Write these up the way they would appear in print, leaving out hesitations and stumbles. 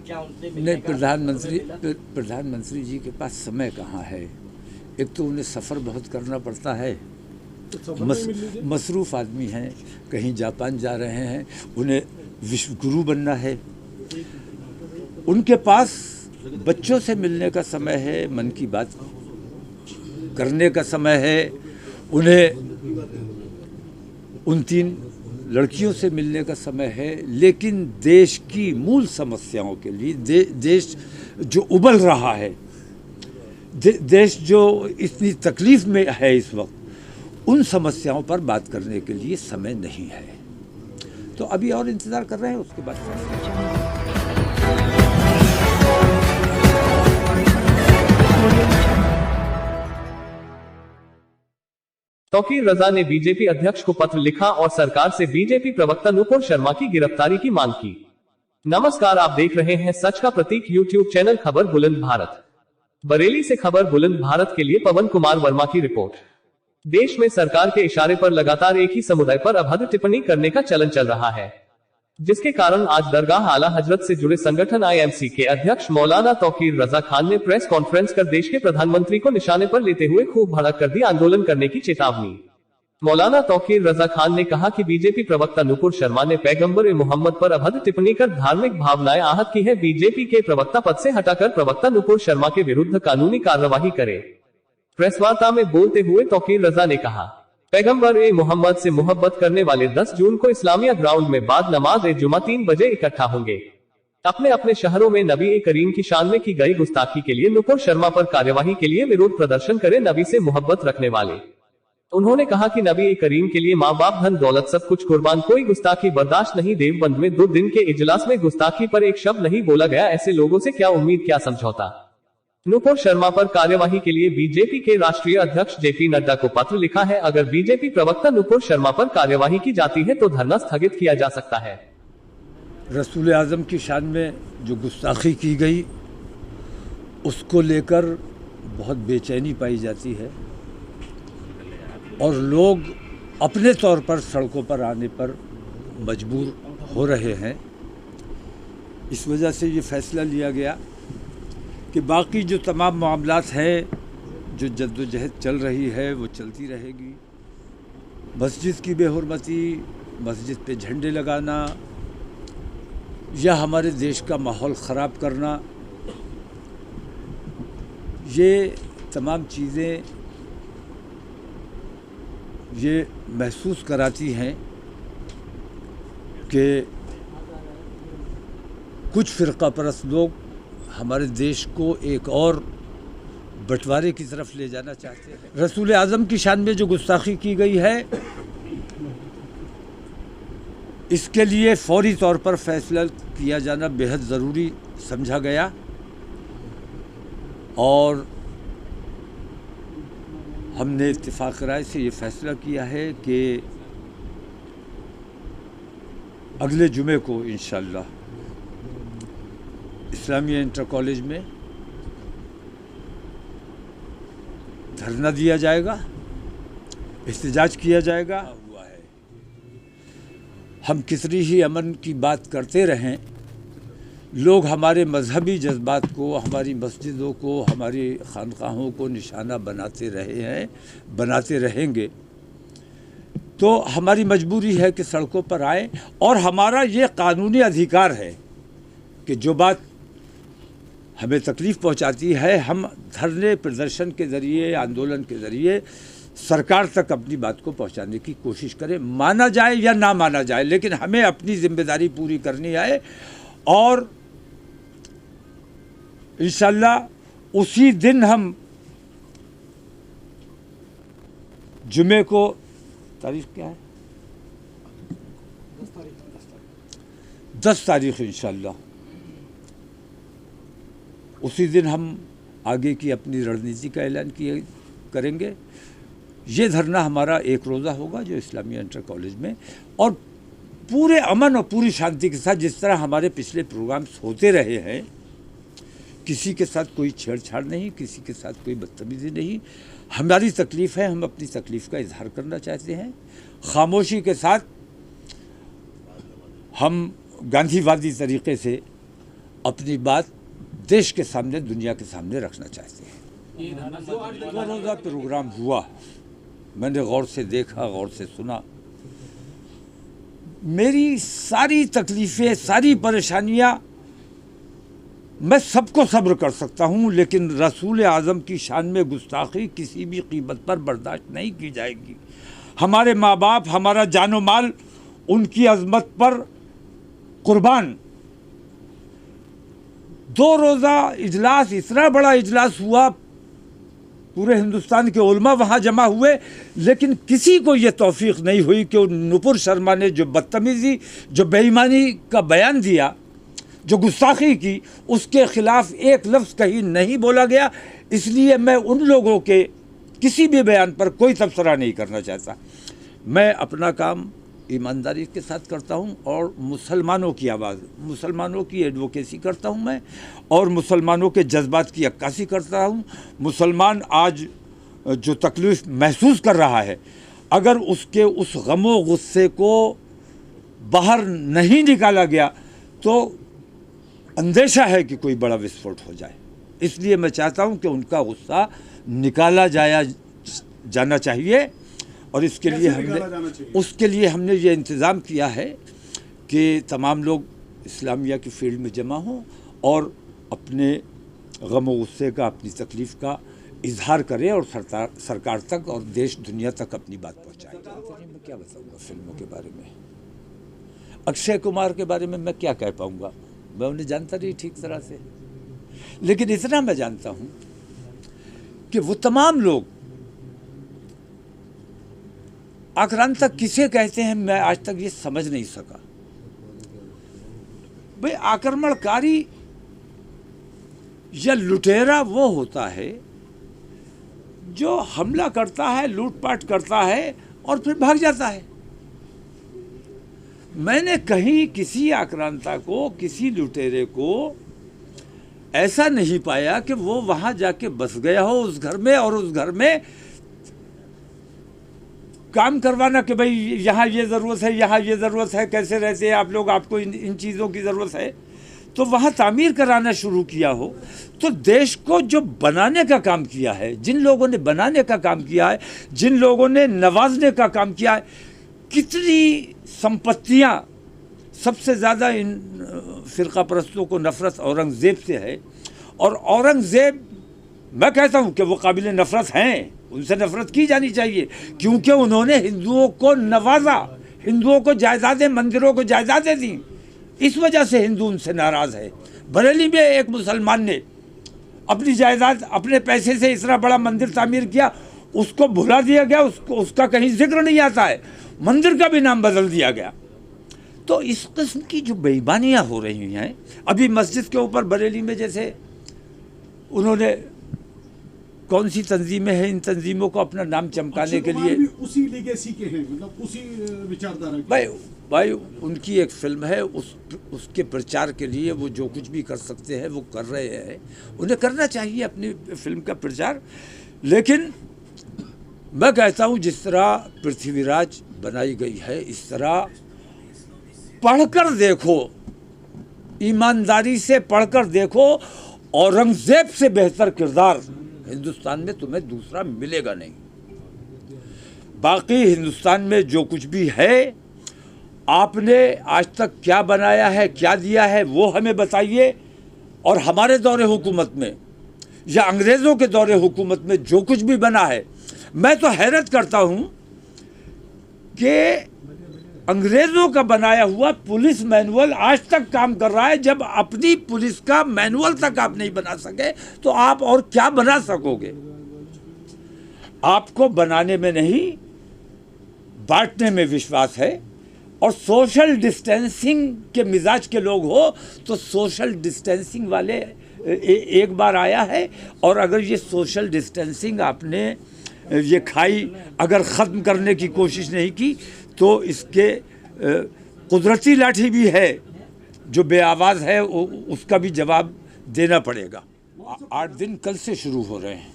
क्या उनसे नहीं, प्रधानमंत्री जी के पास समय कहाँ है। एक तो उन्हें सफ़र बहुत करना पड़ता है, मसरूफ़ आदमी हैं, कहीं जापान जा रहे हैं, उन्हें विश्व गुरु बनना है। उनके पास बच्चों से मिलने का समय है, मन की बात करने का समय है, उन्हें उन 3 लड़कियों से मिलने का समय है। लेकिन देश की मूल समस्याओं के लिए, देश जो उबल रहा है, देश जो इतनी तकलीफ़ में है इस वक्त, उन समस्याओं पर बात करने के लिए समय नहीं है। तो अभी और इंतज़ार कर रहे हैं, उसके बाद तौकीर रजा ने बीजेपी अध्यक्ष को पत्र लिखा और सरकार से बीजेपी प्रवक्ता नुपुर शर्मा की गिरफ्तारी की मांग की। नमस्कार, आप देख रहे हैं सच का प्रतीक यूट्यूब चैनल खबर बुलंद भारत। बरेली से खबर बुलंद भारत के लिए पवन कुमार वर्मा की रिपोर्ट। देश में सरकार के इशारे पर लगातार एक ही समुदाय पर अभद्र टिप्पणी करने का चलन चल रहा है, जिसके कारण आज दरगाह आला हजरत से जुड़े संगठन IMC के अध्यक्ष मौलाना तौकीर रजा खान ने प्रेस कॉन्फ्रेंस कर देश के प्रधानमंत्री को निशाने पर लेते हुए खूब भड़क कर दी आंदोलन करने की चेतावनी। मौलाना तौकीर रजा खान ने कहा कि बीजेपी प्रवक्ता नुपुर शर्मा ने पैगंबर मोहम्मद पर अभद्र टिप्पणी कर धार्मिक भावनाएं आहत की है। बीजेपी के प्रवक्ता पद से हटाकर प्रवक्ता नुपुर शर्मा के विरुद्ध कानूनी कार्यवाही करे। प्रेस वार्ता में बोलते हुए तौकीर रजा ने कहा, पैगंबर मोहम्मद से मोहब्बत करने वाले 10 जून को इस्लामिया ग्राउंड में बाद नमाज जुमा 3 बजे इकट्ठा होंगे। अपने अपने शहरों में नबी करीम की शान में की गई गुस्ताखी के लिए नुपुर शर्मा पर कार्यवाही के लिए विरोध प्रदर्शन करे नबी से मोहब्बत रखने वाले। उन्होंने कहा कि नबी करीम के लिए माँ बाप धन दौलत सब कुछ कुर्बान, कोई गुस्ताखी बर्दाश्त नहीं। देवबंद में 2 दिन के इजलास में गुस्ताखी पर एक शब्द नहीं बोला गया। ऐसे लोगों से क्या उम्मीद, क्या समझौता। नुपुर शर्मा पर कार्यवाही के लिए बीजेपी के राष्ट्रीय अध्यक्ष JP नड्डा को पत्र लिखा है। अगर बीजेपी प्रवक्ता नुपुर शर्मा पर कार्यवाही की जाती है तो धरना स्थगित किया जा सकता है। रसूल आज़म की शान में जो गुस्ताखी की गई, उसको लेकर बहुत बेचैनी पाई जाती है और लोग अपने तौर पर सड़कों पर आने पर मजबूर हो रहे हैं। इस वजह से ये फैसला लिया गया कि बाकी जो तमाम मामलात हैं, जो जद्दोजहद चल रही है, वो चलती रहेगी। मस्जिद की बेहुरमती, मस्जिद पे झंडे लगाना या हमारे देश का माहौल ख़राब करना, ये तमाम चीज़ें ये महसूस कराती हैं कि कुछ फ़िरका परस्त लोग हमारे देश को एक और बंटवारे की तरफ ले जाना चाहते हैं। रसूल आज़म की शान में जो गुस्ताखी की गई है, इसके लिए फौरी तौर पर फैसला किया जाना बेहद ज़रूरी समझा गया और हमने इत्तेफाक राय से ये फैसला किया है कि अगले जुमे को इंशाअल्लाह इस्लामिया इंटर कॉलेज में धरना दिया जाएगा, एहतजाज किया जाएगा। हुआ है, हम कितनी ही अमन की बात करते रहें, लोग हमारे मजहबी जज्बात को, हमारी मस्जिदों को, हमारी खानकाहों को निशाना बनाते रहे हैं, बनाते रहेंगे। तो हमारी मजबूरी है कि सड़कों पर आएँ और हमारा ये कानूनी अधिकार है कि जो बात हमें तकलीफ़ पहुंचाती है, हम धरने प्रदर्शन के ज़रिए, आंदोलन के ज़रिए सरकार तक अपनी बात को पहुंचाने की कोशिश करें। माना जाए या ना माना जाए, लेकिन हमें अपनी ज़िम्मेदारी पूरी करनी है और इंशाअल्लाह उसी दिन हम जुमे को, तारीख क्या है, 10 तारीख इंशाअल्लाह, उसी दिन हम आगे की अपनी रणनीति का ऐलान करेंगे। ये धरना हमारा एक रोज़ा होगा जो इस्लामिया इंटर कॉलेज में, और पूरे अमन और पूरी शांति के साथ, जिस तरह हमारे पिछले प्रोग्राम्स होते रहे हैं। किसी के साथ कोई छेड़छाड़ नहीं, किसी के साथ कोई बदतमीज़ी नहीं। हमारी तकलीफ़ है, हम अपनी तकलीफ़ का इजहार करना चाहते हैं। खामोशी के साथ हम गांधीवादी तरीके से अपनी बात देश के सामने, दुनिया के सामने रखना चाहते हैं। 2 रोज़ा प्रोग्राम हुआ, मैंने गौर से देखा, गौर से सुना। मेरी सारी तकलीफ़ें, सारी परेशानियाँ मैं सबको सब्र कर सकता हूँ, लेकिन रसूल आज़म की शान में गुस्ताखी किसी भी कीमत पर बर्दाश्त नहीं की जाएगी। हमारे माँ बाप, हमारा जानो माल उनकी अज़मत पर कुर्बान। 2 रोज़ा इजलास, इतना बड़ा इजलास हुआ, पूरे हिंदुस्तान के उलमा वहाँ जमा हुए, लेकिन किसी को ये तौफीक नहीं हुई कि नुपुर शर्मा ने जो बदतमीज़ी, जो बेईमानी का बयान दिया, जो गुस्ताखी की, उसके ख़िलाफ़ एक लफ्ज़ कहीं नहीं बोला गया। इसलिए मैं उन लोगों के किसी भी बयान पर कोई तबसरा नहीं करना चाहता। मैं अपना काम ईमानदारी के साथ करता हूं और मुसलमानों की आवाज़, मुसलमानों की एडवोकेसी करता हूं मैं, और मुसलमानों के जज्बात की अक्कासी करता हूं। मुसलमान आज जो तकलीफ़ महसूस कर रहा है, अगर उसके उस गमो गुस्से को बाहर नहीं निकाला गया तो अंदेशा है कि कोई बड़ा विस्फोट हो जाए। इसलिए मैं चाहता हूं कि उनका गुस्सा निकाला जाना चाहिए, और इसके लिए हमने ये इंतज़ाम किया है कि तमाम लोग इस्लामिया की फील्ड में जमा हों और अपने गम व गुस्से का, अपनी तकलीफ़ का इजहार करें और सरकार तक और देश दुनिया तक अपनी बात पहुँचाएँ। मैं क्या बताऊँगा फिल्मों के बारे में? अक्षय कुमार के बारे में मैं क्या कह पाऊँगा? मैं उन्हें जानता नहीं ठीक तरह से, लेकिन इतना मैं जानता हूँ कि वो तमाम लोग, आक्रांतक किसे कहते हैं मैं आज तक ये समझ नहीं सका। भाई, आक्रमणकारी या लुटेरा वो होता है जो हमला करता है, लूटपाट करता है और फिर भाग जाता है। मैंने कहीं किसी आक्रांता को, किसी लुटेरे को ऐसा नहीं पाया कि वो वहाँ जाके बस गया हो उस घर में, और उस घर में काम करवाना कि भाई यहाँ ये ज़रूरत है, यहाँ ये ज़रूरत है, कैसे रहते हैं आप लोग, आपको इन चीज़ों की ज़रूरत है, तो वहाँ तामीर कराना शुरू किया हो। तो देश को जो बनाने का काम किया है, जिन लोगों ने बनाने का काम किया है, जिन लोगों ने नवाजने का काम किया है, कितनी संपत्तियाँ, सबसे ज़्यादा इन फ़िरका परस्तों को नफ़रत औरंगज़ेब से है, और औरंगज़ेब मैं कहता हूँ कि वो काबिल नफ़रत हैं, उनसे नफ़रत की जानी चाहिए, क्योंकि उन्होंने हिंदुओं को नवाजा, हिंदुओं को जायदादें, मंदिरों को जायदादें दी। इस वजह से हिंदू उनसे नाराज़ है। बरेली में एक मुसलमान ने अपनी जायदाद, अपने पैसे से इतना बड़ा मंदिर तामीर किया, उसको भुला दिया गया, उसका कहीं जिक्र नहीं आता है, मंदिर का भी नाम बदल दिया गया। तो इस किस्म की जो बेईमानियाँ हो रही हैं, अभी मस्जिद के ऊपर बरेली में जैसे उन्होंने, कौन सी तंजीमें हैं, इन तंजीमों को अपना नाम चमकाने के लिए, उसी लीगेसी के हैं, मतलब उसी विचारधारा के। भाई उनकी एक फिल्म है, उसके प्रचार के लिए वो जो कुछ भी कर सकते हैं वो कर रहे हैं, उन्हें करना चाहिए अपनी फिल्म का प्रचार। लेकिन मैं कहता हूँ जिस तरह पृथ्वीराज बनाई गई है, इस तरह पढ़कर देखो, ईमानदारी से पढ़कर देखो, औरंगज़ेब से बेहतर किरदार हिंदुस्तान में तुम्हें दूसरा मिलेगा नहीं। बाकी हिंदुस्तान में जो कुछ भी है, आपने आज तक क्या बनाया है, क्या दिया है, वो हमें बताइए। और हमारे दौरे हुकूमत में या अंग्रेज़ों के दौरे हुकूमत में जो कुछ भी बना है, मैं तो हैरत करता हूँ कि अंग्रेज़ों का बनाया हुआ पुलिस मैनुअल आज तक काम कर रहा है। जब अपनी पुलिस का मैनुअल तक आप नहीं बना सके तो आप और क्या बना सकोगे? आपको बनाने में नहीं, बांटने में विश्वास है। और सोशल डिस्टेंसिंग के मिजाज के लोग हो तो सोशल डिस्टेंसिंग वाले एक बार आया है, और अगर ये सोशल डिस्टेंसिंग आपने ये खाई अगर ख़त्म करने की कोशिश नहीं की तो इसके कुदरती लाठी भी है जो बेआवाज़ है, उसका भी जवाब देना पड़ेगा। 8 दिन कल से शुरू हो रहे हैं।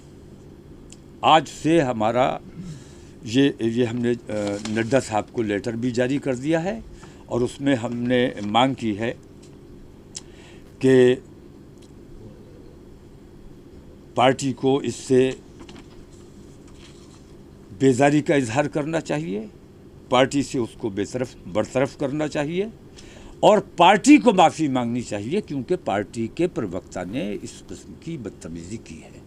आज से हमारा ये हमने नड्डा साहब को लेटर भी जारी कर दिया है, और उसमें हमने मांग की है कि पार्टी को इससे बेजारी का इजहार करना चाहिए, पार्टी से उसको बरतरफ करना चाहिए और पार्टी को माफ़ी मांगनी चाहिए, क्योंकि पार्टी के प्रवक्ता ने इस किस्म की बदतमीजी की है।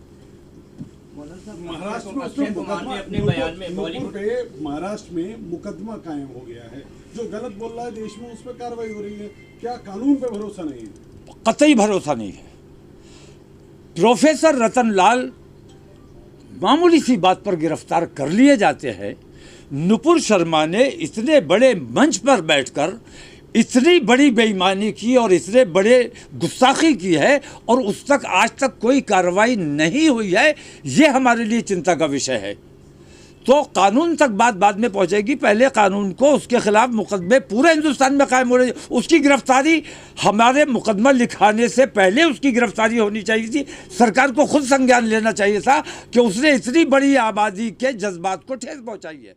महाराष्ट्र में उसमें मुकदमा अपने बयान में बॉलीवुड पे महाराष्ट्र में मुकदमा कायम हो गया है, जो गलत बोल रहा है देश में उस पर कार्रवाई हो रही है। क्या कानून पे भरोसा नहीं है? कतई भरोसा नहीं है। प्रोफेसर रतन लाल मामूली सी बात पर गिरफ्तार कर लिए जाते हैं। नुपुर शर्मा ने इतने बड़े मंच पर बैठकर इतनी बड़ी बेईमानी की और इतने बड़े गुस्ताखी की है और उस तक आज तक कोई कार्रवाई नहीं हुई है। ये हमारे लिए चिंता का विषय है। तो कानून तक बात बाद में पहुंचेगी, पहले कानून को उसके खिलाफ मुकदमे पूरे हिंदुस्तान में कायम हो रहे, उसकी गिरफ्तारी हमारे मुकदमा लिखाने से पहले उसकी गिरफ्तारी होनी चाहिए थी। सरकार को खुद संज्ञान लेना चाहिए था कि उसने इतनी बड़ी आबादी के जज्बात को ठेस पहुंचाई है।